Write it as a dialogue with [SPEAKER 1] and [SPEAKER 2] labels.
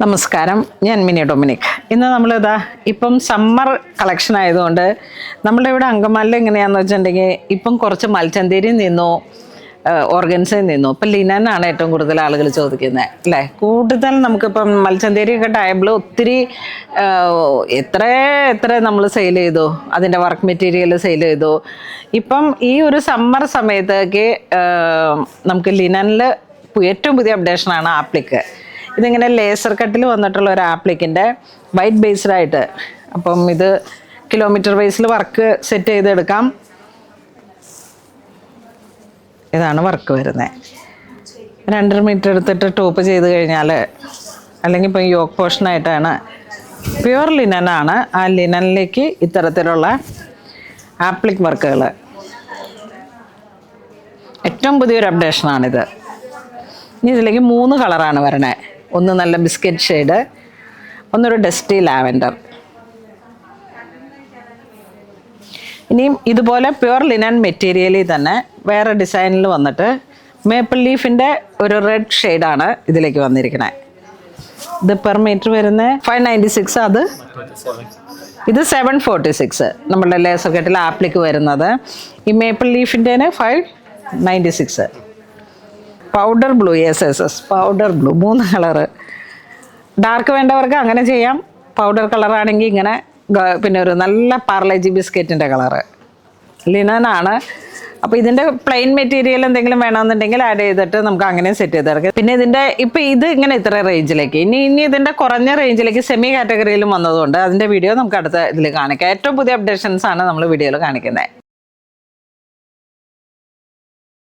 [SPEAKER 1] നമസ്കാരം, ഞാൻ mini Dominic. ഇന്ന് നമ്മളിതാ ഇപ്പം സമ്മർ കളക്ഷൻ ആയതുകൊണ്ട് നമ്മളുടെ ഇവിടെ അങ്കമാലിൽ എങ്ങനെയാണെന്ന് വെച്ചിട്ടുണ്ടെങ്കിൽ ഇപ്പം കുറച്ച് മൽച്ചന്തേരിയിൽ നിന്നോ ഓർഗൻസിൽ നിന്നോ ഇപ്പം ലിനനാണ് ഏറ്റവും കൂടുതൽ ആളുകൾ ചോദിക്കുന്നത് അല്ലേ. കൂടുതൽ നമുക്കിപ്പം മൽച്ചന്തേരിയൊക്കെ ടൈബിൾ ഒത്തിരി എത്ര എത്ര നമ്മൾ സെയിൽ ചെയ്തു, അതിൻ്റെ വർക്ക് മെറ്റീരിയൽ സെയിൽ ചെയ്തു. ഇപ്പം ഈ ഒരു സമ്മർ സമയത്തേക്ക് നമുക്ക് ലിനനിൽ ഏറ്റവും പുതിയ അപ്ഡേഷനാണ് ആപ്ലിക്ക്. ഇതിങ്ങനെ ലേസർ കട്ടിൽ വന്നിട്ടുള്ള ഒരു ആപ്ലിക്കിൻ്റെ വൈറ്റ് ബേസ്ഡായിട്ട്, അപ്പം ഇത് കിലോമീറ്റർ ബേസിൽ വർക്ക് സെറ്റ് ചെയ്തെടുക്കാം. ഇതാണ് വർക്ക് വരുന്നത്. 2.5 മീറ്റർ എടുത്തിട്ട് ടോപ്പ് ചെയ്ത് കഴിഞ്ഞാൽ, അല്ലെങ്കിൽ ഇപ്പം യോക്ക് പോർഷനായിട്ടാണ്, പ്യുവർ ലിനനാണ്. ആ ലിനനിലേക്ക് ഇത്തരത്തിലുള്ള ആപ്ലിക് വർക്കുകൾ ഏറ്റവും പുതിയൊരു അപ്ഡേഷനാണിത്. ഇനി ഇതിലേക്ക് 3 കളറാണ് വരണേ. ഒന്ന് നല്ല ബിസ്ക്കറ്റ് ഷെയ്ഡ്, ഒന്നൊരു ഡസ്റ്റി ലാവൻഡർ. ഇനിയും ഇതുപോലെ പ്യുവർ ലിനൻ മെറ്റീരിയലിൽ തന്നെ വേറെ ഡിസൈനിൽ വന്നിട്ട് മേപ്പിൾ ലീഫിൻ്റെ ഒരു റെഡ് ഷെയ്ഡാണ് ഇതിലേക്ക് വന്നിരിക്കുന്നത്. ഇത് പെർ മീറ്റർ വരുന്നത് 596. അത് ഇത് 746 നമ്മളുടെ ലേസർ കട്ടിൽ ആപ്ലിക്ക് വരുന്നത്. ഈ മേപ്പിൾ ലീഫിൻ്റെ 596. Powder blue, powder blue 3 colour. Dark വേണ്ടവർക്ക് അങ്ങനെ ചെയ്യാം. പൗഡർ കളറാണെങ്കിൽ ഇങ്ങനെ, പിന്നെ ഒരു നല്ല പാർലേജി ബിസ്ക്കറ്റിൻ്റെ കളറ്. ലിനനാണ്. അപ്പോൾ ഇതിൻ്റെ പ്ലെയിൻ മെറ്റീരിയൽ എന്തെങ്കിലും വേണമെന്നുണ്ടെങ്കിൽ ആഡ് ചെയ്തിട്ട് നമുക്ക് അങ്ങനെ സെറ്റ് ചെയ്തെടുക്കാം. പിന്നെ ഇതിൻ്റെ ഇപ്പോൾ ഇത് ഇങ്ങനെ ഇത്ര റേഞ്ചിലേക്ക്, ഇനി ഇതിൻ്റെ കുറഞ്ഞ റേഞ്ചിലേക്ക് സെമി കാറ്റഗറിയിലും വന്നതുകൊണ്ട് അതിൻ്റെ വീഡിയോ നമുക്ക് അടുത്ത ഇതിൽ കാണിക്കാം. ഏറ്റവും പുതിയ അപ്ഡേഷൻസ് ആണ് നമ്മൾ വീഡിയോയിൽ കാണിക്കുന്നത്.